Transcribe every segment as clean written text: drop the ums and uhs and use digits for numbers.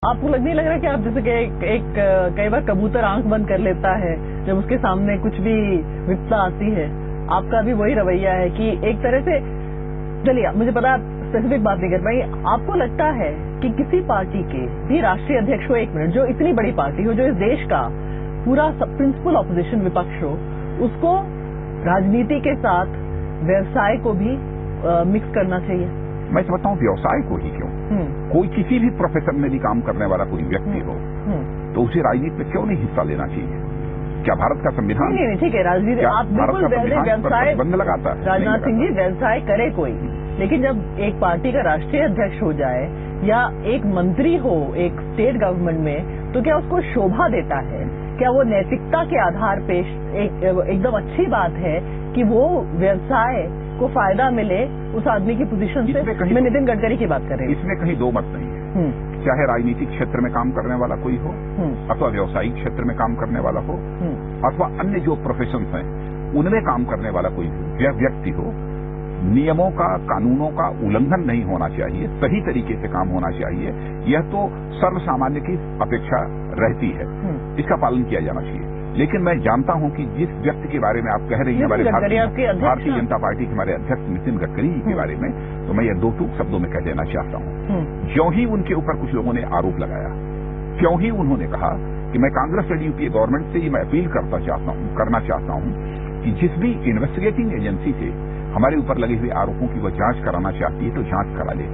आपको नहीं लग रहा कि आप जैसे कि एक कई बार कबूतर आंख बंद कर लेता है जब उसके सामने कुछ भी विपदा आती है, आपका भी वही रवैया है कि एक तरह से, चलिए मुझे पता आप स्पेसिफिक बात नहीं कर पाएंगे, आपको लगता है कि किसी पार्टी के भी राष्ट्रीय अध्यक्ष हो, एक मिनट, जो इतनी बड़ी पार्टी हो, जो इस देश का पूरा प्रिंसिपल ऑपोजिशन विपक्ष हो, उसको राजनीति के साथ व्यवसाय को भी मिक्स करना चाहिए? मैं समझता हूँ व्यवसाय को ही क्यों, कोई किसी भी प्रोफेशन में भी काम करने वाला कोई व्यक्ति हो तो उसे राजनीति में क्यों नहीं हिस्सा लेना चाहिए? क्या भारत का संविधान नहीं ठीक है, राजनीति आप बिल्कुल व्यवसाय बंद लगाता है? राजनाथ सिंह जी, व्यवसाय करे कोई, लेकिन जब एक पार्टी का राष्ट्रीय अध्यक्ष हो जाए या एक मंत्री हो एक स्टेट गवर्नमेंट में, तो क्या उसको शोभा देता है? क्या वो नैतिकता के आधार पे एकदम अच्छी बात है कि वो व्यवसाय को फायदा मिले उस आदमी की पोजीशन से? मैं नितिन गडकरी की बात कर रही हूँ। इसमें कहीं दो मत नहीं है, चाहे राजनीतिक क्षेत्र में काम करने वाला कोई हो अथवा व्यवसायिक क्षेत्र में काम करने वाला हो अथवा अन्य जो प्रोफेशंस हैं उनमें काम करने वाला कोई व्यक्ति हो, नियमों का, कानूनों का उल्लंघन नहीं होना चाहिए, सही तरीके से काम होना चाहिए। यह तो सर्वसामान्य की अपेक्षा रहती है, इसका पालन किया जाना चाहिए। लेकिन मैं जानता हूं कि जिस व्यक्ति के बारे में आप कह रही हैं, हमारे भारतीय जनता पार्टी के हमारे अध्यक्ष नितिन गडकरी जी के बारे में, तो मैं यह दो टूक शब्दों में कह देना चाहता हूं। ज्यों ही उनके ऊपर कुछ लोगों ने आरोप लगाया, क्यों ही उन्होंने कहा कि मैं कांग्रेस और यूपीए गवर्नमेंट से ये मैं अपील करना चाहता हूं कि जिस भी इन्वेस्टिगेटिंग एजेंसी से हमारे ऊपर लगे हुए आरोपों की वो जांच कराना चाहती है तो जांच करा ले।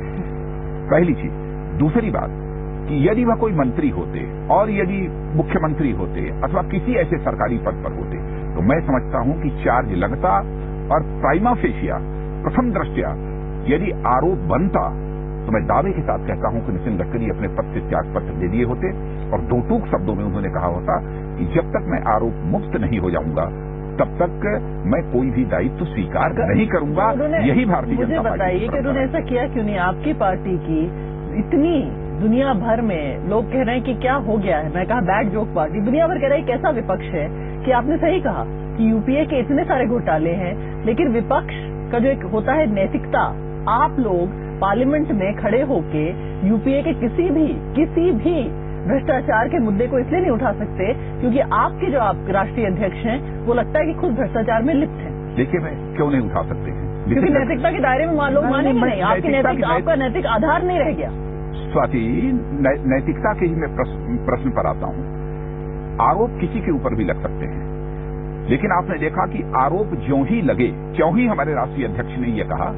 पहली चीज। दूसरी बात कि यदि वह कोई मंत्री होते और यदि मुख्यमंत्री होते अथवा किसी ऐसे सरकारी पद पर होते तो मैं समझता हूं कि चार्ज लगता और प्राइमा फेशिया प्रथम दृष्टया यदि आरोप बनता तो मैं दावे के साथ कहता हूं कि नितिन गडकरी अपने पद से त्याग पत्र दे दिए होते और दो टूक शब्दों में उन्होंने कहा होता कि जब तक मैं आरोप मुक्त नहीं हो जाऊंगा तब तक मैं कोई भी दायित्व स्वीकार नहीं करूंगा। यही भारतीय जनता पार्टी। मुझे बताइए कि उन्होंने ऐसा किया क्यों नहीं? आपकी पार्टी की इतनी दुनिया भर में लोग कह रहे हैं कि क्या हो गया है, मैं कहा बैड जोक पार्टी, दुनिया भर कह रहा है कैसा विपक्ष है कि आपने सही कहा कि यूपीए के इतने सारे घोटाले हैं, लेकिन विपक्ष का जो एक होता है नैतिकता, आप लोग पार्लियामेंट में खड़े होके यूपीए के किसी भी भ्रष्टाचार के मुद्दे को इसलिए नहीं उठा सकते क्योंकि आपके जो आप राष्ट्रीय अध्यक्ष हैं वो लगता है कि खुद भ्रष्टाचार में लिप्त हैं। देखिए मैं क्यों नहीं उठा सकते हैं? क्योंकि नैतिकता के दायरे में लोग मानेंगे नहीं, आपका नैतिक आधार नहीं रह गया। स्वाति, नैतिकता के ही मैं प्रश्न पर आता हूं। आरोप किसी के ऊपर भी लग सकते हैं, लेकिन आपने देखा कि आरोप ज्यों ही लगे क्यों ही हमारे राष्ट्रीय अध्यक्ष ने यह कहा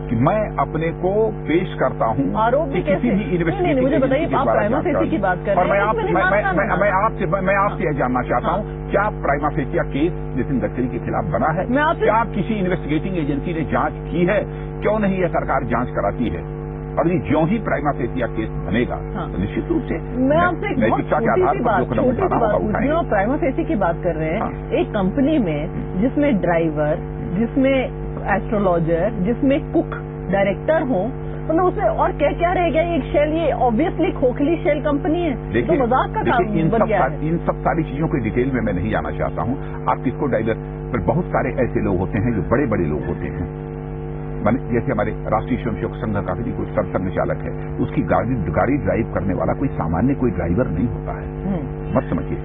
कि मैं अपने को पेश करता हूं आरोप भी किसी भी इन्वेस्टिगेटिव मुझे बताइए, आप प्राइमा फेसी की बात कर रहे हैं और मैं आपसे यह जानना चाहता हूं, क्या prima fascia case Nitin Gadkari के खिलाफ बना है? क्या किसी इन्वेस्टिगेटिंग एजेंसी ने जांच की है? क्यों नहीं यह सरकार जांच कराती है? और ज्यों ही प्राइमा फेसिया केस बनेगा तो निश्चित रूप से मैं आपसे नैतिकता के आधार पर जो कदम उठाना होगा उठाएंगे। आप प्राइमा फेसी की बात कर रहे हैं, एक कंपनी में जिसमें ड्राइवर, जिसमें एस्ट्रोलॉजर, जिसमें कुक, डायरेक्टर हो, तो उसमें और क्या क्या रह गया? एक शेल, ये ऑब्वियसली खोखली शेल कंपनी है, तो मजाक का काम बन गया है। इन सब सारी चीजों के डिटेल में मैं नहीं जाना चाहता हूं। आप किसको डाइवर्ट, पर बहुत सारे ऐसे लोग होते हैं जो बड़े बड़े लोग होते हैं, जैसे हमारे राष्ट्रीय स्वयंसेवक संघ का भी कोई सरसंघ चालक है, उसकी गाड़ी ड्राइव करने वाला कोई सामान्य कोई ड्राइवर नहीं होता है, मत समझिए।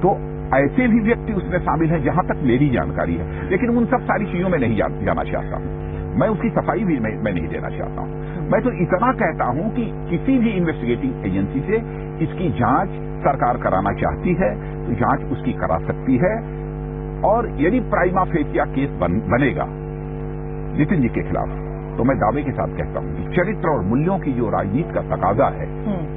तो ऐसे भी व्यक्ति उसमें शामिल हैं जहां तक मेरी जानकारी है, लेकिन उन सब सारी चीजों में नहीं जाना चाहता हूं। मैं उसकी सफाई भी मैं नहीं देना चाहता हूं। मैं तो इतना कहता हूं कि किसी भी इन्वेस्टिगेटिंग एजेंसी से इसकी जांच सरकार कराना चाहती है तो जांच उसकी करा सकती है, और यदि प्राइमा फेसिया केस बनेगा नितिन जी के खिलाफ तो मैं दावे के साथ कहता हूं कि चरित्र और मूल्यों की जो राजनीति का तकाजा है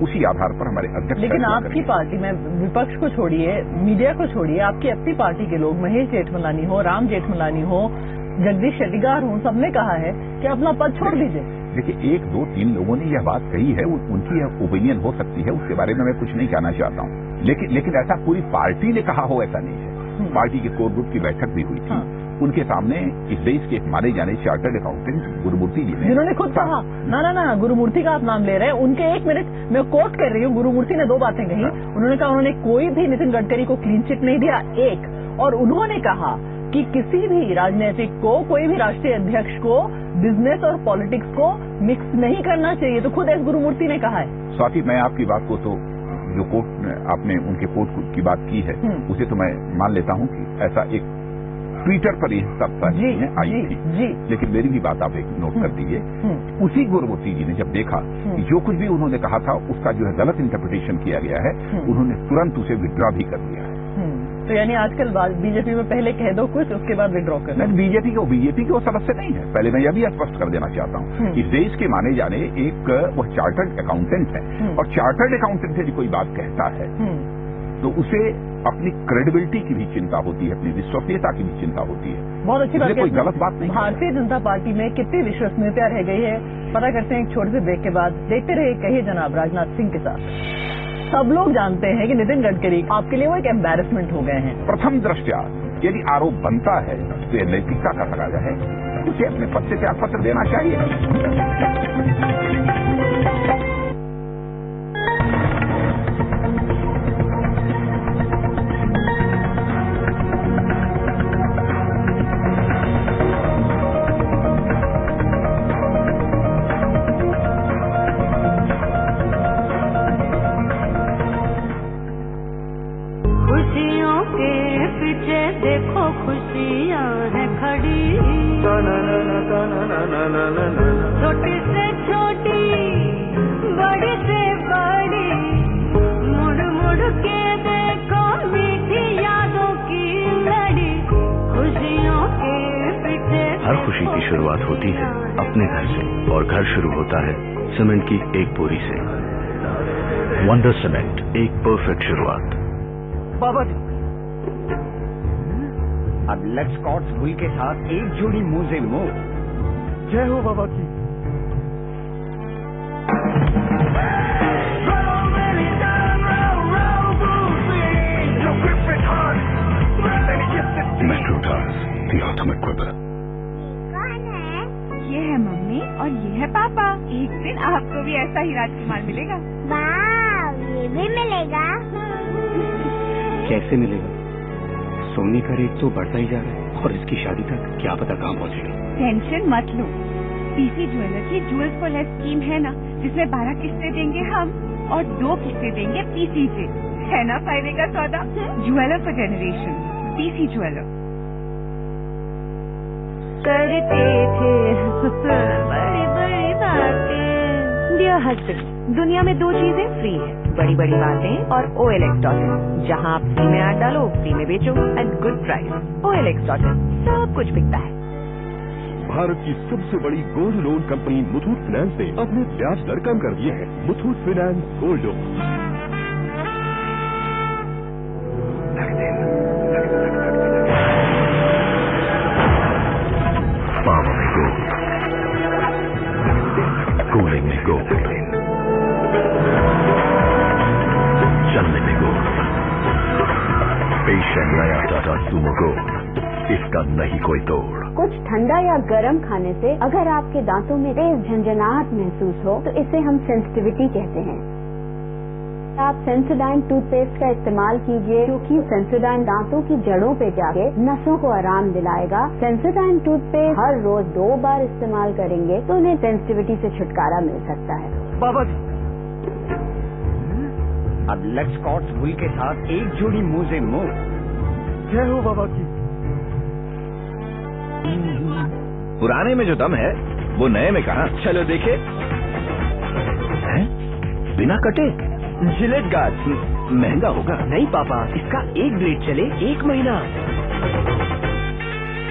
उसी आधार पर हमारे अध्यक्ष। लेकिन आपकी पार्टी में विपक्ष को छोड़िए, मीडिया को छोड़िए, आपकी अपनी पार्टी के लोग, महेश जेठमलानी हो, राम जेठमलानी हो, जगदीश शेट्टीगार हूं, सबने कहा है कि अपना पद छोड़ दीजिए। देखिए 1, 2, 3 लोगों ने यह बात कही है, उनकी यह ओपिनियन हो सकती है, उसके बारे में मैं कुछ नहीं कहना चाहता हूं, लेकिन ऐसा पूरी पार्टी ने कहा हो ऐसा नहीं है। पार्टी के कोर ग्रुप की बैठक भी हुई थी, उनके सामने इस देश के माने जाने चार्टर्ड अकाउंटेंट गुरुमूर्ति जी ने, जिन्होंने खुद कहा, ना गुरुमूर्ति का आप नाम ले रहे हैं, उनके 1 मिनट मैं कोट कर रही हूँ, गुरुमूर्ति ने 2 बातें कही। उन्होंने कहा उन्होंने कोई भी नितिन गडकरी को क्लीन चिट नहीं दिया, एक, और उन्होंने कहा कि किसी भी राजनीतिक को, कोई भी राष्ट्रीय अध्यक्ष को बिजनेस और पॉलिटिक्स को मिक्स नहीं करना चाहिए, तो खुद एस गुरुमूर्ति ने कहा है। स्वाति, मैं आपकी बात को तो जो कोर्ट आपने उनके कोर्ट की बात की है उसे तो मैं मान लेता हूं कि ऐसा एक ट्विटर पर ये सब आई थी, लेकिन मेरी भी बात आप एक नोट कर दीजिए। उसी गुरुमूर्ति जी ने जब देखा कि जो कुछ भी उन्होंने कहा था उसका जो है गलत इंटरप्रिटेशन किया गया है, उन्होंने तुरंत उसे विड्रॉ भी कर दिया है। तो यानी आजकल बीजेपी में पहले कह दो कुछ, उसके बाद विड्रॉ कर। नहीं, बीजेपी के वो सदस्य नहीं है। पहले मैं यह भी स्पष्ट कर देना चाहता हूँ, इस देश के माने जाने एक वह चार्टर्ड अकाउंटेंट है, और चार्टर्ड अकाउंटेंट से कोई बात कहता है तो उसे अपनी क्रेडिबिलिटी की भी चिंता होती है, अपनी विश्वसनीयता की भी चिंता होती है। बहुत अच्छी बात है, कोई गलत बात नहीं। भारतीय जनता पार्टी में कितनी विश्वसनीयता रह गई है, पता करते हैं एक छोटे से ब्रेक के बाद। देखते रहिए कहिए जनाब राजनाथ सिंह के साथ। सब लोग जानते हैं कि नितिन गडकरी आपके लिए वो एक एम्बैरेसमेंट हो गए हैं। प्रथम दृष्टया यदि आरोप बनता है तो यह नैतिकता का तकाजा है, उसे अपने पद से त्यागपत्र देना चाहिए। देखो खुशियाँ है खड़ी, छोटी से छोटी, बड़ी से बड़ी, मुड़ मुड़ के देखो मीठी यादों की लड़ी, खुशियों के पीछे। हर खुशी की शुरुआत होती है अपने घर से, और घर शुरू होता है सीमेंट की एक बोरी से। वंडर सीमेंट, एक परफेक्ट शुरुआत। बाबा जी, अब लेट्स स्कॉट्स भूल के साथ एक जोड़ी मोजे मो। जय हो बाबा की। मेट्रो कार्स, द अल्टीमेट क्विबर। कौन है? ये है मम्मी और ये है पापा। एक दिन आपको भी ऐसा ही राजकुमार मिलेगा। वाह, ये भी मिलेगा। कैसे मिलेगा? सोने का रेट तो बढ़ता ही जा रहा है, और इसकी शादी तक क्या पता कहाँ पहुँचेगा। टेंशन मत लो, पीसी ज्वेलर की ज्वेल्स फॉर लेस स्कीम है ना, जिसमें 12 किस्तें देंगे हम और 2 किस्तें देंगे पीसी से। है ना फायदे का सौदा? Jeweller for generation, PC jeweller. करते थे बड़ी बड़ी बातें। डियर हस्बैंड, दुनिया में 2 चीजें फ्री है, बड़ी बड़ी बातें और OLX.in, जहाँ आप फ्री में ऐड डालो, फ्री में बेचो एट गुड प्राइस। OLX.in, सब कुछ बिकता है। भारत की सबसे बड़ी gold loan company Muthoot finance ने अपने ब्याज दर कम कर दिए हैं। Muthoot finance gold loan. Power में गोल्ड, कूलिंग में गोल्ड, चलने में गोल्ड। पेश है नया टाटा सुमो गोल्ड, इसका नहीं कोई तोड़। कुछ ठंडा या गर्म खाने से अगर आपके दांतों में तेज झंझनाहट महसूस हो तो इसे हम सेंसिटिविटी कहते हैं। आप सेंसोडाइन टूथपेस्ट का इस्तेमाल कीजिए, क्योंकि सेंसोडाइन दांतों की जड़ों पे जाके नसों को आराम दिलाएगा। सेंसोडाइन टूथपेस्ट हर रोज 2 बार इस्तेमाल करेंगे तो उन्हें सेंसिटिविटी से छुटकारा मिल सकता है। बाबा जी, अब लेट्स स्कॉट्स भूल के साथ एक जोड़ी मोजे मो। जय हो बाबा की। पुराने में जो दम है वो नए में कहा। चलो देखे। हैं? बिना कटे जिलेट गार्ड महंगा होगा। नहीं पापा, इसका एक ब्लेड चले 1 महीना।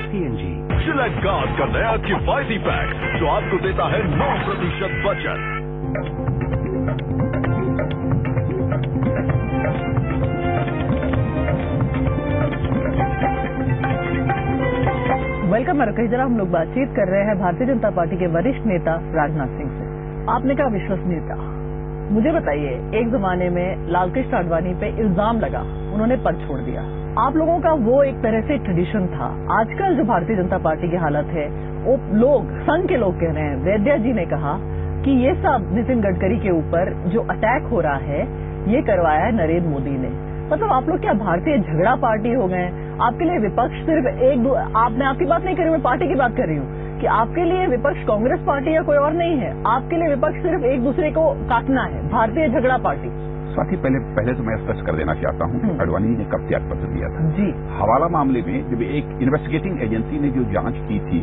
CNG जिलेट गार्ड का नया किफायती पैक जो आपको देता है 9% बचत। वेलकम कहीं जरा हम लोग बातचीत कर रहे हैं भारतीय जनता पार्टी के वरिष्ठ नेता राजनाथ सिंह से। आपने कहा विश्वसनीयता, मुझे बताइए, एक जमाने में लालकृष्ण आडवाणी पे इल्जाम लगा, उन्होंने पद छोड़ दिया। आप लोगों का वो एक तरह से ट्रेडिशन था। आजकल जो भारतीय जनता पार्टी की हालत है, वो लोग, संघ के लोग कह रहे हैं, वैद्या जी ने कहा कि ये सब नितिन गडकरी के ऊपर जो अटैक हो रहा है, ये करवाया है नरेंद्र मोदी ने। मतलब आप लोग क्या भारतीय झगड़ा पार्टी हो गए? आपके लिए विपक्ष सिर्फ आपने आपकी बात नहीं करी, मैं पार्टी की बात कर रही हूँ कि आपके लिए विपक्ष कांग्रेस पार्टी या कोई और नहीं है। आपके लिए विपक्ष सिर्फ एक दूसरे को काटना है, भारतीय झगड़ा पार्टी। साथी पहले तो मैं स्पष्ट कर देना चाहता हूँ कि आडवाणी ने कब त्याग पत्र दिया था। जी। हवाला मामले में जब एक इन्वेस्टिगेटिंग एजेंसी ने जो जांच की थी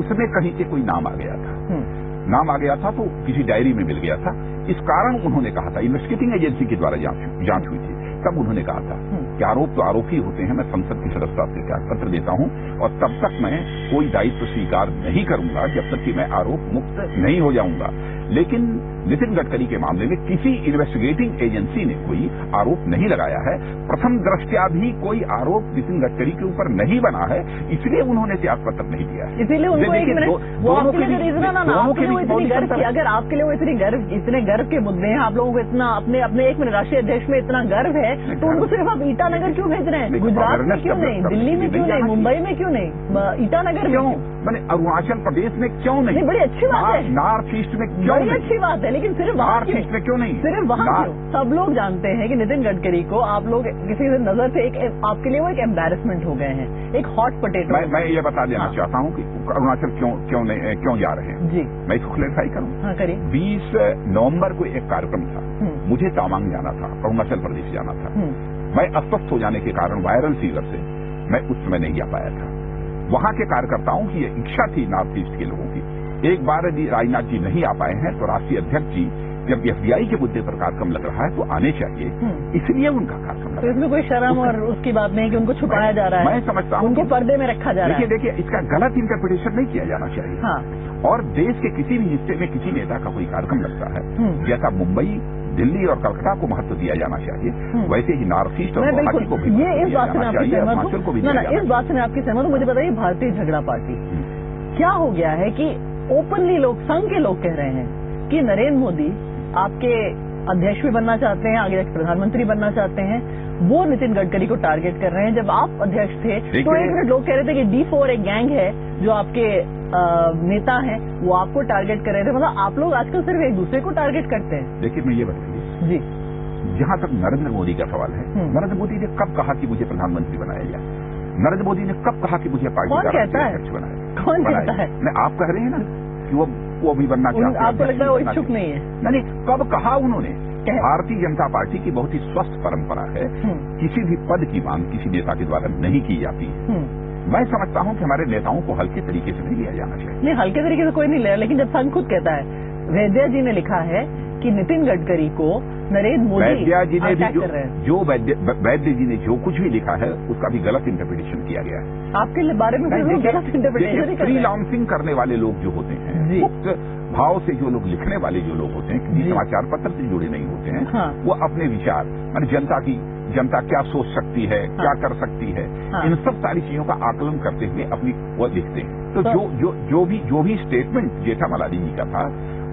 उसमें कहीं से कोई नाम आ गया था, तो किसी डायरी में मिल गया था। इस कारण उन्होंने कहा था, इन्वेस्टिगेटिंग एजेंसी के द्वारा जांच हुई थी, तब उन्होंने कहा था कि आरोप तो आरोप ही होते हैं, मैं संसद की सदस्यता से त्याग पत्र देता हूं और तब तक मैं कोई दायित्व स्वीकार नहीं करूंगा जब तक कि मैं आरोप मुक्त नहीं हो जाऊंगा। लेकिन नितिन गडकरी के मामले में किसी इन्वेस्टिगेटिंग एजेंसी ने कोई आरोप नहीं लगाया है। प्रथम दृष्टया भी कोई आरोप नितिन गडकरी के ऊपर नहीं बना है, इसलिए उन्होंने त्याग पत्र नहीं दिया है। इसीलिए उनको एक मिनट, वो आपके लिए रीजन है ना, आपके लिए इतनी गर्व की, अगर आपके लिए वो इतने गर्व के मुद्दे हैं, आप लोगों को इतना अपने एक मिनट राष्ट्रीय अध्यक्ष में इतना गर्व है, तो उनको सिर्फ आप ईटानगर क्यों भेज रहे हैं? गुजरात में क्यों नहीं, दिल्ली में क्यों नहीं, मुंबई में क्यों नहीं, ईटानगर क्यों, मैंने अरुणाचल प्रदेश में क्यों नहीं? बड़ी अच्छी बात है, नॉर्थ ईस्ट में क्यों? बड़ी अच्छी बात है, लेकिन सिर्फ वहाँ नॉर्थ ईस्ट में क्यों नहीं? सिर्फ वहाँ क्यों? सब लोग जानते हैं कि नितिन गडकरी को आप लोग किसी नजर से आपके लिए वो एक एम्बैरेसमेंट हो गए हैं, एक हॉट पोटेटो। मैं ये बता देना चाहता हूँ कि अरुणाचल क्यों जा रहे हैं। जी, मैं इसको क्लेरिफाई करूँ। हाँ, करिए। 20 नवंबर को एक कार्यक्रम था, मुझे तावांग जाना था, अरुणाचल प्रदेश जाना था। मैं अस्वस्थ हो जाने के कारण वायरल फीवर से मैं उस समय नहीं जा पाया था। वहां के कार्यकर्ताओं की इच्छा थी, नॉर्थ ईस्ट के लोगों की, एक बार यदि राजनाथ जी नहीं आ पाए हैं तो राष्ट्रीय अध्यक्ष जी जब एफडीआई के मुद्दे पर कार्यक्रम लग रहा है तो आने चाहिए, इसलिए उनका कार्यक्रम लगा। तो इसमें कोई शर्म और उसकी बात नहीं कि उनको छुपाया जा रहा है। मैं समझता हूँ उनको पर्दे में रखा जा रहा है। देखिए, इसका गलत इंटरप्रिटेशन नहीं किया जाना चाहिए। हाँ। और देश के किसी भी हिस्से में किसी नेता का कोई कार्यक्रम लगता है, जैसा मुंबई, दिल्ली और कलकत्ता को महत्व दिया जाना चाहिए, वैसे ही नॉर्थ ईस्ट और गुवाहाटी को भी ये इस बात से मैं आपकी सहमत हूँ। इस बात से मैं आपकी सहमत हूँ। मुझे बताइए, भारतीय झगड़ा पार्टी क्या हो गया है कि ओपनली लोग, संघ के लोग कह रहे हैं कि नरेंद्र मोदी आपके अध्यक्ष भी बनना चाहते हैं, आगे जाकर प्रधानमंत्री बनना चाहते हैं, वो नितिन गडकरी को टारगेट कर रहे हैं। जब आप अध्यक्ष थे तो एक मिनट लोग कह रहे थे कि D4 एक गैंग है जो आपके नेता हैं, वो आपको टारगेट कर रहे थे। मतलब आप लोग आजकल सिर्फ एक दूसरे को टारगेट करते हैं। देखिए, मैं ये बताइए जी, जहां तक नरेंद्र मोदी का सवाल है, नरेंद्र मोदी ने कब कहा कि मुझे प्रधानमंत्री बनाया जाए? नरेंद्र मोदी ने कब कहा कि मुझे पार्टी का अध्यक्ष बनाया? कौन कहता है? आप कह रहे हैं ना कि वो भी बनना चाहते हैं। आपको लगता है वो इच्छुक नहीं है? नहीं, कब कहा उन्होंने? भारतीय जनता पार्टी की बहुत ही स्वस्थ परंपरा है, किसी भी पद की मांग किसी नेता के द्वारा नहीं की जाती है। मैं समझता हूं कि हमारे नेताओं को हल्के तरीके से नहीं लिया जाना चाहिए। नहीं, हल्के तरीके से कोई नहीं लिया, लेकिन जब संघ खुद कहता है, वैद्या जी ने लिखा है कि नितिन गडकरी को नरेंद्र मोदी वैद्या जी ने भी वैद्य जी ने जो कुछ भी लिखा है उसका भी गलत इंटरप्रिटेशन किया गया है। आपके बारे में गलत इंटरप्रिटेशन। फ्रीलांसिंग करने वाले लोग जो होते हैं, मुक्त भाव से जो लोग लिखने वाले जो लोग होते हैं, किसी समाचार पत्र से जुड़े नहीं होते हैं, हाँ। वो अपने विचार, माने जनता क्या सोच सकती है, हाँ। क्या कर सकती है, हाँ। इन सब सारी चीजों का आकलन करते हुए अपनी वो लिखते हैं। तो जो भी स्टेटमेंट जेठामलानी जी का था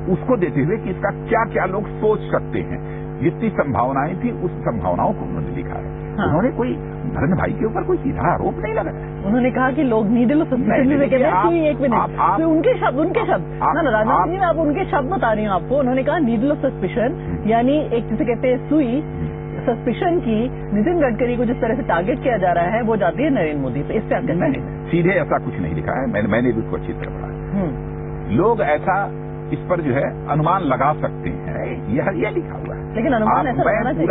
उसको देते हुए कि इसका क्या क्या लोग सोच सकते हैं, जितनी संभावनाएं थी उस संभावनाओं को उन्होंने लिखा है। हाँ। उन्होंने कोई नरेंद्र भाई के ऊपर कोई सीधा आरोप नहीं लगाया। उन्होंने कहा कि लोग नीडल ऑफ सस्पेंशन में कहते हैं। एक मिनट, उनके शब्द राजनाथ जी, आप उनके शब्द बता रही हूँ आपको। उन्होंने कहा नीडल ऑफ सस्पेशन, यानी एक जिसे कहते हैं सुई सस्पिशन की, नितिन गडकरी को जिस तरह से टारगेट किया जा रहा है वो जाती है नरेंद्र मोदी पे। इससे आप कहते हैं? सीधे ऐसा कुछ नहीं लिखा है, मैंने भी उसको अच्छी तरह पढ़ा है। लोग ऐसा इस पर जो है अनुमान लगा सकते हैं, यह लिखा हुआ है। लेकिन अनुमान ऐसा लगाना चाहिए।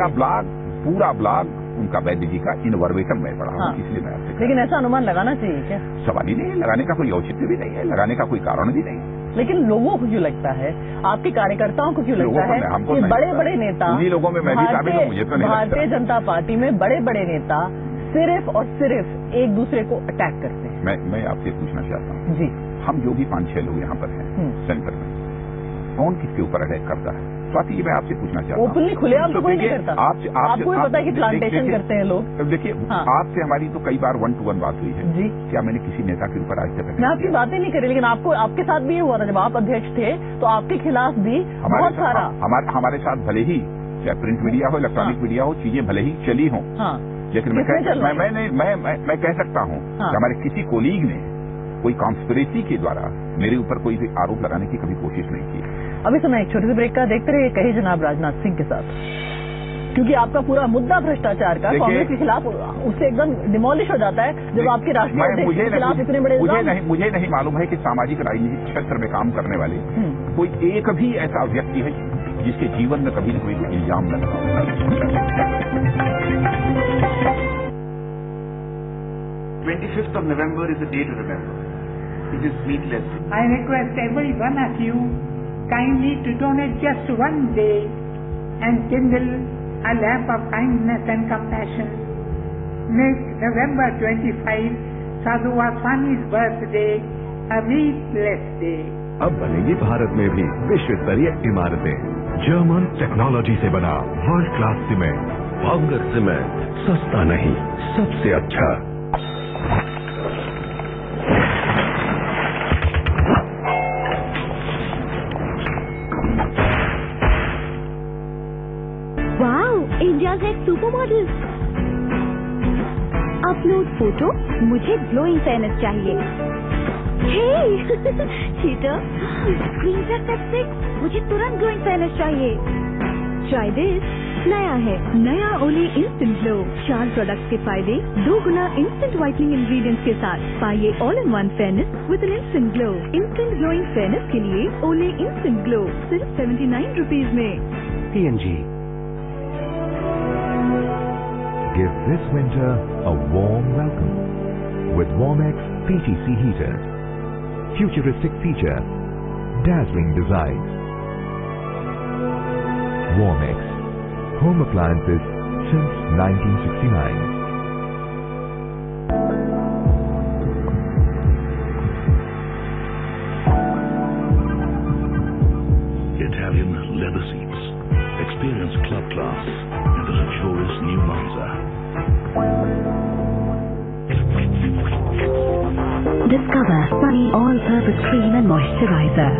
पूरा ब्लॉग उनका वैद्य जी का इनवर्वेटम में पढ़ा हूँ, इसलिए मैं आपसे। लेकिन ऐसा अनुमान लगाना चाहिए क्या? सवाल ही नहीं है, लगाने का कोई औचित्य भी नहीं है, लगाने का कोई कारण भी नहीं है। लेकिन लोगों को क्यों लगता है, आपके कार्यकर्ताओं को क्यों लगता है कि बड़े बड़े नेता, उन्हीं लोगों में मैं भी शामिल हूँ, मुझे तो नहीं लगता। भारतीय जनता पार्टी में बड़े बड़े नेता सिर्फ और सिर्फ एक दूसरे को अटैक करते हैं? मैं आपसे पूछना चाहता हूँ जी, हम जो भी 5-6 लोग यहाँ पर हैं सेंटर में, कौन किसके ऊपर अटैक करता है? स्वाति, ये मैं आपसे पूछना चाहता हूँ। ओपनली खुलेआम तो कोई नहीं करता। आपको भी पता है कि प्लांटेशन करते हैं लोग। देखिए, आपसे हमारी तो कई बार 1-to-1 बात हुई है जी। क्या मैंने किसी नेता के ऊपर आज तक? मैं आपकी बातें नहीं करी, लेकिन आपके साथ भी ये हुआ था जब आप अध्यक्ष थे, तो आपके खिलाफ भी बहुत सारा हमारे साथ भले ही चाहे प्रिंट मीडिया हो, इलेक्ट्रॉनिक मीडिया हो, चीजें भले ही चली हों, लेकिन मैं कह सकता हूँ कि हमारे किसी कोलीग ने कोई कॉन्स्पिरेसी के द्वारा मेरे ऊपर कोई भी आरोप लगाने की कभी कोशिश नहीं की। अभी समय एक छोटे से ब्रेक का, देखते रहिए कही जनाब राजनाथ सिंह के साथ। क्योंकि आपका पूरा मुद्दा भ्रष्टाचार का कांग्रेस के खिलाफ उससे एकदम डिमोलिश हो जाता है जब आपके राष्ट्रीय अध्यक्ष के खिलाफ इतने बड़े मुझे नहीं मालूम है कि सामाजिक राजनीतिक क्षेत्र में काम करने वाले कोई एक भी ऐसा व्यक्ति है जिसके जीवन में कभी न कोई इल्जाम न लगा। 25th of November is a day to remember. It is meatless. I request every one of you kindly to donate just one day and kindle a lamp of kindness and compassion. Make November 25 Sadhu Vaswani's birthday a meatless day. अब बनेगी भारत में भी विश्व स्तरीय इमारतें। German technology से बना world class cement. वांगर cement, सस्ता नहीं, सबसे अच्छा। वाओ, इंडिया का एक सुपर मॉडल। अपलोड फोटो, मुझे ग्लोइंग फेयरनेस चाहिए। चीटर, स्क्रीन टिप, मुझे तुरंत ग्लोइंग फेयरनेस चाहिए। ट्राई दिस, नया है, नया ओले इंस्टेंट ग्लो। 4 प्रोडक्ट्स के फायदे 2 गुना इंस्टेंट व्हाइटनिंग इंग्रेडिएंट्स के साथ। पाइए all in one fairness with an instant glow. Instant glowing fairness के लिए ओले इंस्टेंट ग्लो सिर्फ 79 रुपीज में। P&G. Give this winter a warm welcome with Warmex PTC heaters. Futuristic feature, dazzling design. Warmex, home appliances since 1969. Italian leather seats. Experience club class in the luxurious new Monza. Discover Sunny All-Purpose Cream and Moisturizer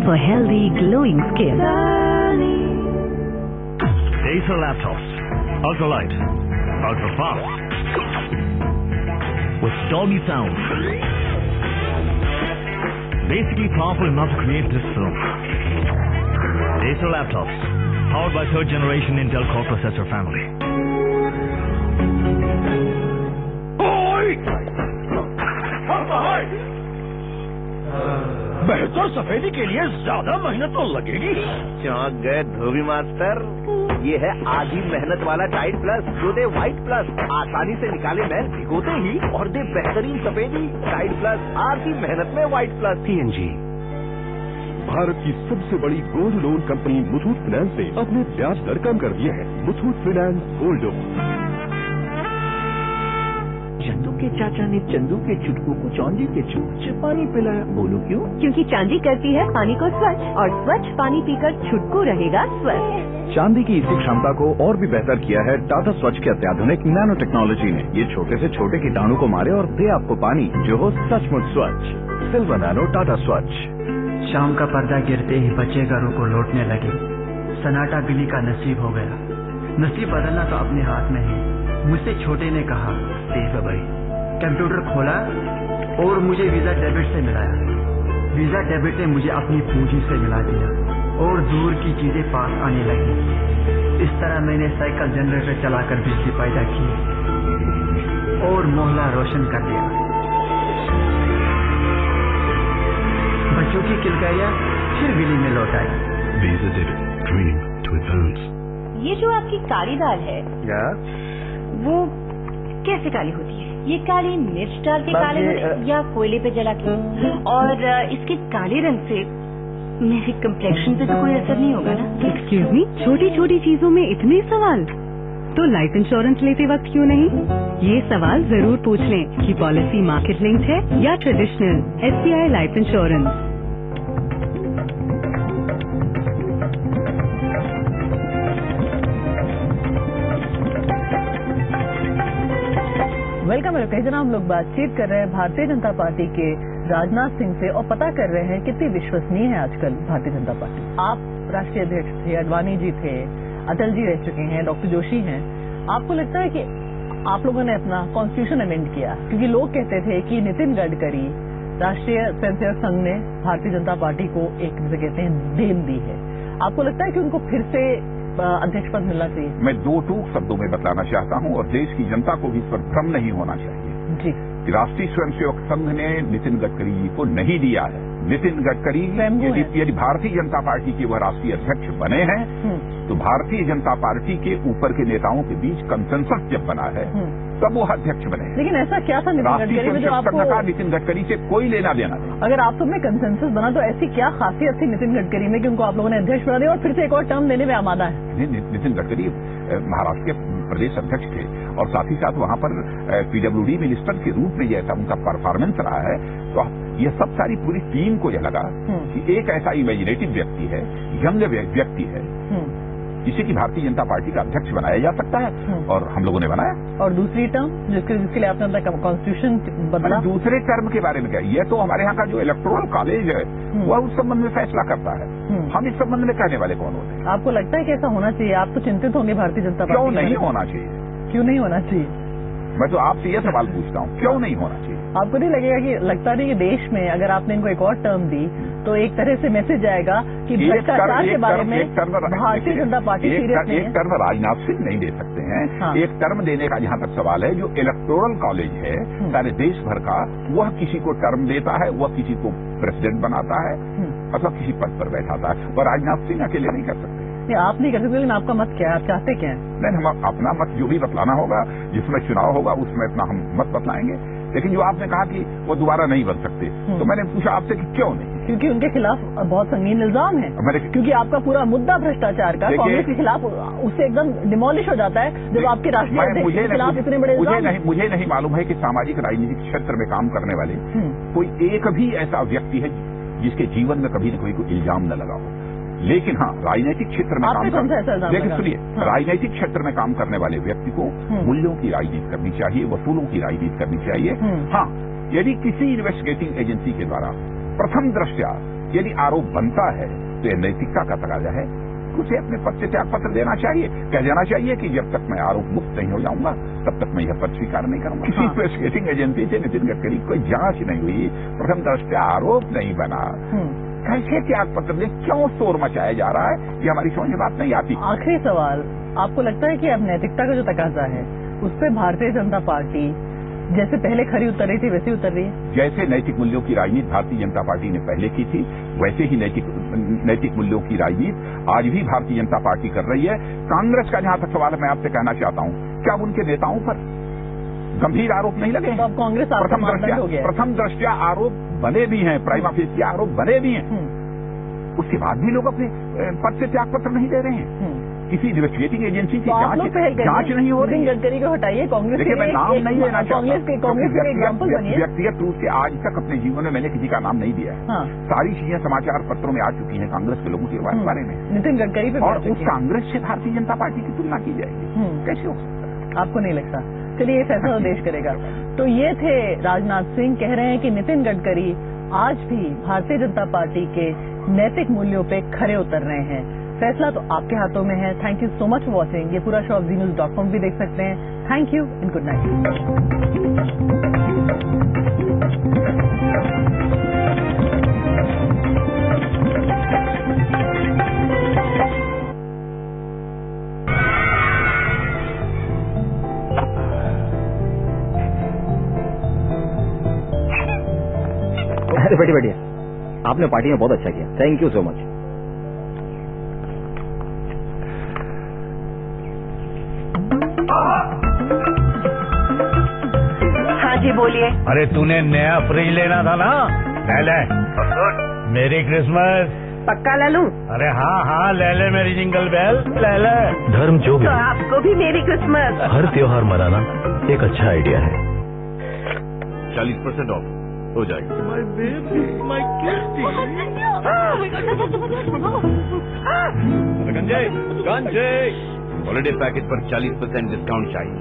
for healthy, glowing skin. Acer laptops. Ultralight. Ultra fast. With Dolby sound. Basically powerful enough to create this film. Acer laptops. Powered by 3rd generation Intel Core processor family. बेहतर सफेदी के लिए ज्यादा मेहनत तो लगेगी। चौंक गए धोबी मास्टर, ये है आधी मेहनत वाला टाइड प्लस जो दे व्हाइट प्लस। आसानी से निकाले मैल भिगोते ही और दे बेहतरीन सफेदी। टाइड प्लस आधी मेहनत में व्हाइट प्लस। P&G। भारत की सबसे बड़ी gold loan company Muthoot finance ने अपने ब्याज दर कम कर दिए हैं। Muthoot finance gold loan. Chandu के चाचा ने चंदू के चुटकू को चांदी के चूक से पानी पिलाया। बोलो क्यों? क्योंकि चांदी करती है पानी को स्वच्छ और स्वच्छ पानी पीकर छुटकू रहेगा स्वस्थ। चांदी की इसी क्षमता को और भी बेहतर किया है टाटा स्वच्छ के अत्याधुनिक नैनो टेक्नोलॉजी ने। ये छोटे से छोटे कीटाणु को मारे और दे आपको पानी जो हो सचमुच स्वच्छ। सिल्वर नैनो टाटा स्वच्छ। शाम का पर्दा गिरते ही बच्चे घरों को लौटने लगे। सन्नाटा बिली का नसीब हो गया। नसीब बदलना तो अपने हाथ में है। मुझसे छोटे ने कहा, ठीक है भाई। कंप्यूटर खोला और मुझे वीजा डेबिट से मिलाया। वीजा डेबिट ने मुझे अपनी पूंजी से मिला दिया और दूर की चीजें पास आने लगी। इस तरह मैंने साइकिल जनरेटर चलाकर बिजली पैदा की और मोहल्ला रोशन कर दिया। बच्चों की किलकारियां फिर बिली में लौट आई। Visa debit, dream to advance. ये जो आपकी काली दाल है वो कैसे काली होती है? ये काली मिर्च डाल के काले होते या कोयले पे जला के? और इसके काले रंग से मेरी कम्प्लेक्शन पे तो कोई असर नहीं होगा ना? एक्सक्यूज मी, छोटी छोटी चीजों में इतने सवाल? तो लाइफ इंश्योरेंस लेते वक्त क्यों नहीं? ये सवाल जरूर पूछ लें कि पॉलिसी मार्केट लिंक्ड है या traditional. SBI life insurance. Welcome है। जनाब, हम लोग बातचीत कर रहे हैं भारतीय जनता पार्टी के राजनाथ सिंह से और पता कर रहे हैं कितनी विश्वसनीय है आजकल भारतीय जनता पार्टी। आप राष्ट्रीय अध्यक्ष थे, अडवाणी जी थे, अटल जी रह चुके हैं, डॉक्टर जोशी हैं। आपको लगता है कि आप लोगों ने अपना कॉन्स्टिट्यूशन अमेंड किया? क्योंकि लोग कहते थे कि नितिन गडकरी, राष्ट्रीय स्वयंसेवक संघ ने भारतीय जनता पार्टी को एक जैसे कहते हैं देन दी है। आपको लगता है कि उनको फिर से अध्यक्ष पद मिलना चाहिए? मैं दो टूक शब्दों में बताना चाहता हूं और देश की जनता को भी इस पर भ्रम नहीं होना चाहिए जी। राष्ट्रीय स्वयंसेवक संघ ने नितिन गडकरी जी को नहीं दिया है। नितिन गडकरी यदि भारतीय जनता पार्टी के वह राष्ट्रीय अध्यक्ष बने हैं तो भारतीय जनता पार्टी के ऊपर के नेताओं के बीच कंसेंसस जब बना है तब वो अध्यक्ष बने। लेकिन ऐसा क्या था नितिन गडकरी में जो आपको नितिन गडकरी से कोई लेना देना नहीं? अगर आप सब में कंसेंसस बना तो ऐसी क्या खासियत थी नितिन गडकरी में कि उनको आप लोगों ने अध्यक्ष बना दिया और फिर से एक और टर्म देने में आमादा है? नितिन गडकरी महाराष्ट्र के प्रदेश अध्यक्ष थे और साथ ही साथ वहां पर पीडब्ल्यूडी मिनिस्टर के रूप में जैसा उनका परफॉर्मेंस रहा है तो यह सब सारी पूरी टीम को यह लगा कि एक ऐसा इमेजिनेटिव व्यक्ति है, यंग व्यक्ति है जिसे कि भारतीय जनता पार्टी का अध्यक्ष बनाया जा सकता है और हम लोगों ने बनाया। और दूसरी टर्म जिसके लिए आपने कॉन्स्टिट्यूशन बदला? दूसरे टर्म के बारे में क्या, ये तो हमारे यहाँ का जो इलेक्टोरल कॉलेज है वह उस संबंध में फैसला करता है। हम इस संबंध में कहने वाले कौन होते हैं? आपको लगता है कि ऐसा होना चाहिए? आप तो चिंतित होंगे भारतीय जनता पार्टी? क्यों नहीं होना चाहिए? क्यों नहीं होना चाहिए? मैं तो आपसे यह सवाल पूछता हूँ, क्यों नहीं होना चाहिए? आपको नहीं लगता नहीं कि देश में अगर आपने इनको एक और टर्म दी तो एक तरह से मैसेज आएगा कि भ्रष्टाचार के बारे में भारतीय जनता पार्टी सीरियस नहीं है? एक टर्म राजनाथ सिंह नहीं दे सकते हैं। हाँ। एक टर्म देने का जहां तक सवाल है, जो इलेक्टोरल कॉलेज है सारे देश भर का, वह किसी को टर्म देता है, वह किसी को प्रेसिडेंट बनाता है अथवा किसी पद पर बैठाता है और राजनाथ सिंह अकेले नहीं कर सकते। आप नहीं कर सकते, लेकिन आपका मत क्या है? आप चाहते क्या है? नहीं, हम अपना मत जो भी बतलाना होगा, जिसमें चुनाव होगा उसमें अपना हम मत बतलाएंगे। लेकिन जो आपने कहा कि वो दोबारा नहीं बन सकते तो मैंने पूछा आपसे कि क्यों नहीं? क्योंकि उनके खिलाफ बहुत संगीन इल्जाम है। क्योंकि आपका पूरा मुद्दा भ्रष्टाचार का कांग्रेस के खिलाफ उससे एकदम डिमोलिश हो जाता है जब आपके राष्ट्रीय अध्यक्ष के खिलाफ इतने बड़े मुझे नहीं मालूम है कि सामाजिक राजनीतिक क्षेत्र में काम करने वाले कोई एक भी ऐसा व्यक्ति है जिसके जीवन में कभी न कोई इल्जाम न लगा हो। लेकिन हाँ, राजनीतिक क्षेत्र में काम लेकिन सुनिए, राजनीतिक क्षेत्र में काम करने वाले व्यक्ति को मूल्यों की राजनीति करनी चाहिए, वसूलों की राजनीति करनी चाहिए। हाँ, यदि किसी इन्वेस्टिगेटिंग एजेंसी के द्वारा प्रथम दृष्टया यदि आरोप बनता है तो यह नैतिकता का तकाजा है, उसे अपने पद से त्याग पत्र देना चाहिए। कह देना चाहिए कि जब तक मैं आरोप मुक्त नहीं हो जाऊंगा तब तक मैं यह पद स्वीकार नहीं करूंगा। किसी इन्वेस्टिगेटिंग एजेंसी से नितिन गडकरी कोई जांच नहीं हुई, प्रथम दृष्टया आरोप नहीं बना, कैसे त्याग पत्र दे? क्यों शोर मचाया जा रहा है? ये हमारी समझ में बात नहीं आती। आखिरी सवाल, आपको लगता है कि अब नैतिकता का जो तकाजा है उस पर भारतीय जनता पार्टी जैसे पहले खरी उतर रही थी वैसे उतर रही है? जैसे नैतिक मूल्यों की राजनीति भारतीय जनता पार्टी ने पहले की थी वैसे ही नैतिक मूल्यों की राजनीति आज भी भारतीय जनता पार्टी कर रही है। कांग्रेस का जहां तक सवाल है मैं आपसे कहना चाहता हूं, क्या उनके नेताओं पर गंभीर आरोप नहीं लगे? तो कांग्रेस प्रथम दृष्टया आरोप बने भी हैं, प्राइमा फेसी आरोप बने भी हैं, उसके बाद भी लोग अपने पद से त्याग पत्र नहीं दे रहे हैं। किसी इन्वेस्टिगेटिंग एजेंसी की जांच नहीं हो रही। गडकरी को हटाइए, कांग्रेस देखिए मैं नाम नहीं लेना चाहता, कांग्रेस व्यक्तिगत रूप से आज तक अपने जीवन में मैंने किसी का नाम नहीं दिया है। सारी चीजें समाचार पत्रों में आ चुकी हैं कांग्रेस के लोगों के बारे में। नितिन गडकरी पे और उस कांग्रेस से भारतीय जनता पार्टी की तुलना की जाएगी, कैसे हो सकता है? आपको नहीं लगता? चलिए, फैसला देश करेगा। तो ये थे राजनाथ सिंह, कह रहे हैं कि नितिन गडकरी आज भी भारतीय जनता पार्टी के नैतिक मूल्यों पे खरे उतर रहे हैं। फैसला तो आपके हाथों में है। Thank you so much for watching. ये पूरा शो आप znews.com भी देख सकते हैं। Thank you and good night. अरे बढ़िया, आपने पार्टी में बहुत अच्छा किया, थैंक यू सो मच। हाँ जी बोलिए। अरे तूने नया फ्रिज लेना था ना, ले मेरी क्रिसमस। पक्का ले लूं? अरे हाँ ले ले मेरी जिंगल बेल, ले धर्म जो भी, तो आपको भी मेरी क्रिसमस। हर त्योहार मनाना एक अच्छा आइडिया है। 40% ऑफ हो जाएगी। My baby, my kitty। गंजे हॉलिडे पैकेज पर 40% डिस्काउंट चाहिए।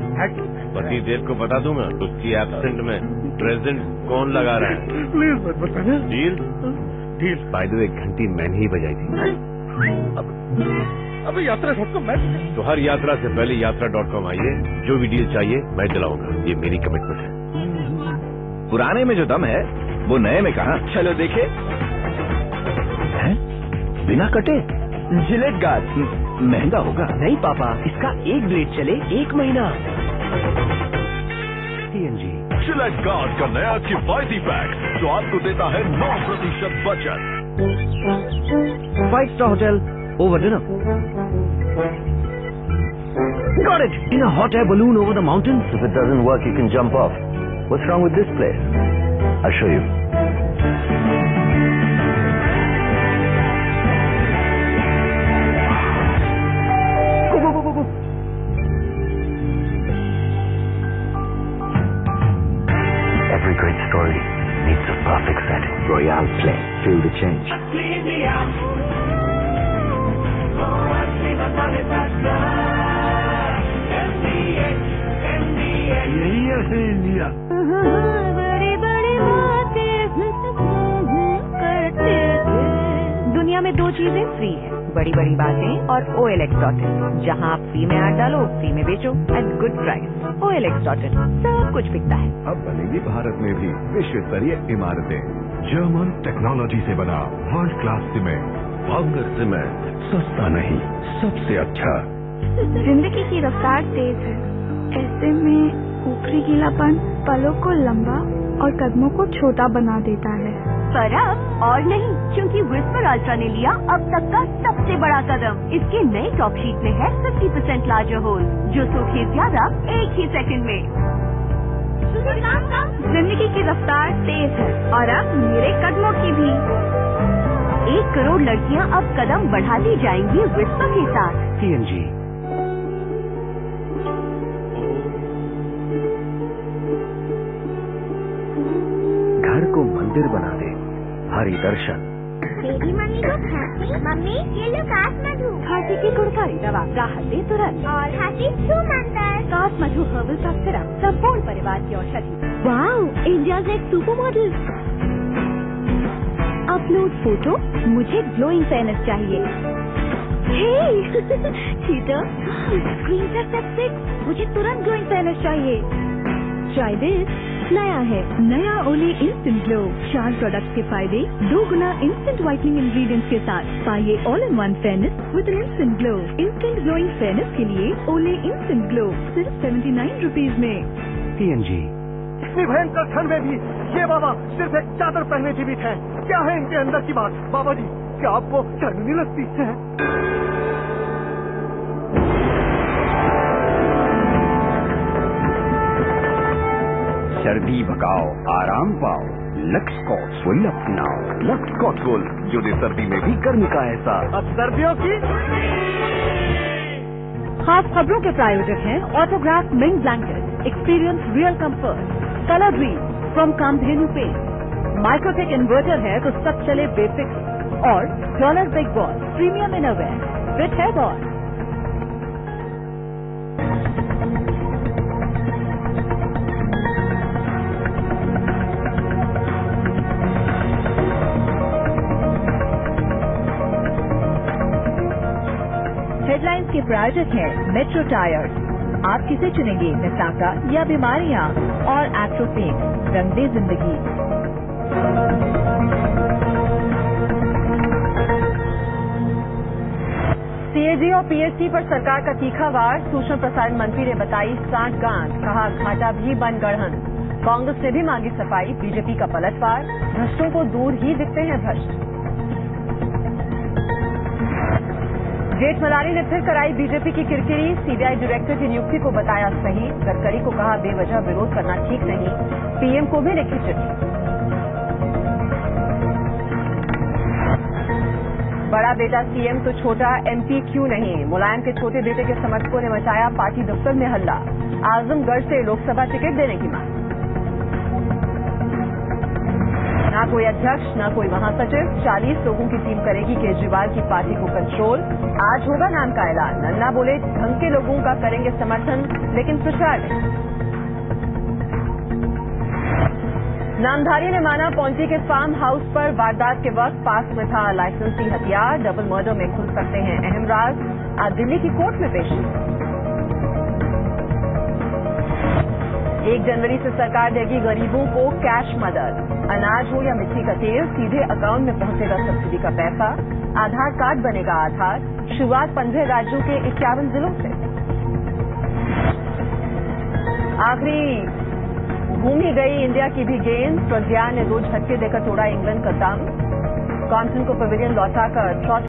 पति देव को बता दूं मैं, उसकी एब्सेंट में प्रेजेंट कौन लगा रहा है? प्लीज मत बताना। डील बाय द वे, घंटी मैंने ही बजाई थी। अब यात्रा.com मैं तो हर यात्रा से पहले यात्रा.com आइए, जो भी डील चाहिए मैं दिलाऊंगा, ये मेरी कमिटमेंट है। पुराने में जो दम है वो नए में कहा। चलो देखे, बिना कटे जिलेट गार्ड महंगा होगा। नहीं पापा, इसका एक ब्लेड चले 1 महीना। CNG चिलेट गार्ड का नया किफायती पैक जो आपको देता है 9% बचत। 5-star hotel over dinner. Got it! In a hot air balloon over the mountains. If it doesn't work, you can jump off. What's wrong with this place? I'll show you. Go. Every great story needs a perfect setting. Royale Play. Feel the change. यही है India. बड़ी बड़ी बातें करते थे। दुनिया में 2 चीजें फ्री है, बड़ी बड़ी बातें और OLX.in, जहां आप फ्री में ऐड डालो, फ्री में बेचो एट गुड प्राइस। OLX.in, सब कुछ बिकता है। अब बनेगी भारत में भी विश्व स्तरीय इमारतें। जर्मन टेक्नोलॉजी से बना वर्ल्ड क्लास सीमेंट। भावगर सीमेंट, सस्ता नहीं, सबसे अच्छा। जिंदगी की रफ्तार तेज है, ऐसे में ऊपरी गीलापन पलों को लंबा और कदमों को छोटा बना देता है। पर अब और नहीं, क्योंकि विस्पर अल्ट्रा ने लिया अब तक का सबसे बड़ा कदम। इसके नए टॉप शीट में है 50% लार्जर होल, जो सूखे ज्यादा 1 ही सेकंड में। जिंदगी की रफ्तार तेज है और अब मेरे कदमों की भी। 1 करोड़ लड़कियां अब कदम बढ़ाती जाएंगी विस्पर के साथ। CNG घर को मंदिर बना दे। हरि दर्शन। मेरी मम्मी को खांसी, मम्मी ये लो कास मधु। खांसी की गुणकारी दवा, राहत दे तुरंत। और खांसी सुमंतर। कास मधु हर्बल कफ सिरप, संपूर्ण परिवार की औषधि। Wow, India next super model. Upload photo, मुझे ग्लोइंग फेयरनेस चाहिए। चीटर, स्क्रीन से सेक्सी, मुझे तुरंत ग्लोइंग फेयरनेस चाहिए। ट्राई दिस, नया है, नया ओले इंस्टेंट ग्लो। 4 प्रोडक्ट्स के फायदे, 2 गुना इंस्टेंट व्हाइटनिंग इंग्रेडिएंट्स के साथ। पाइए all in one fairness with an instant glow. Instant glowing fairness के लिए ओले इंस्टेंट ग्लो सिर्फ 79 रुपीज में। CNG इतनी भयंकर ठंड में भी ये बाबा सिर्फ एक चादर पहने जीवित है। क्या है इनके अंदर की बात? बाबा जी, क्या आपको ठंड नहीं लगती है? सर्दी भगाओ, आराम पाओ, लक्स कॉट्सवुल अपनाओ। लक्स कॉट्सवुल, जो दे सर्दी में भी गर्मी का एहसास। अब सर्दियों की खास खबरों के प्रायोजक हैं autograph mink blanket, experience real comfort, colour dream from Kamdhenu paint. Microtek inverter है तो सब चले बेसिक, और dollar big boss premium innerwear, fit है बॉस। हेडलाइंस के प्रायोजक हैं मेट्रो टायर्स। आप किसे चुनेंगे, नसाका या बीमारियां? और एट्रोपेन, रंग दे जिंदगी। CAG और PSC पर सरकार का तीखा वार। सूचना प्रसारण मंत्री ने बताई सांठगांठ, कहा घाटा भी बन गढ़न। कांग्रेस ने भी मांगी सफाई, बीजेपी का पलटवार। भ्रष्टों को दूर ही दिखते हैं भ्रष्ट। जेठमलानी ने फिर कराई बीजेपी की किरकिरी। CBI डायरेक्टर की नियुक्ति को बताया सही। गडकरी को कहा बेवजह विरोध करना ठीक नहीं। PM को भी लिखी चिट्ठी। बड़ा बेटा CM तो छोटा MP क्यों नहीं? मुलायम के छोटे बेटे के समर्थकों ने मचाया पार्टी दफ्तर में हल्ला। आजमगढ़ से लोकसभा टिकट देने की मांग। ना कोई अध्यक्ष, ना कोई महासचिव, 40 लोगों की टीम करेगी केजरीवाल की पार्टी को कंट्रोल। आज होगा नाम का ऐलान। नन्ना बोले ढंग के लोगों का करेंगे समर्थन, लेकिन प्रचार नहीं। नामधारी ने माना पौंची के फार्म हाउस पर वारदात के वक्त पास में था लाइसेंसी हथियार। डबल मर्डर में खुल सकते हैं अहम राज। आज दिल्ली की कोर्ट में पेशी। 1 जनवरी से सरकार देगी गरीबों को कैश मदद। अनाज हो या मिट्टी का तेल, सीधे अकाउंट में पहुंचेगा सब्सिडी का पैसा। आधार कार्ड बनेगा आधार। शुरुआत 15 राज्यों के 51 जिलों से। आखिरी घूमी गई इंडिया की भी गेंद, प्रज्ञा ने 2 झटके देकर तोड़ा इंग्लैंड का दम। कॉन्सन को पवेलियन लौटाकर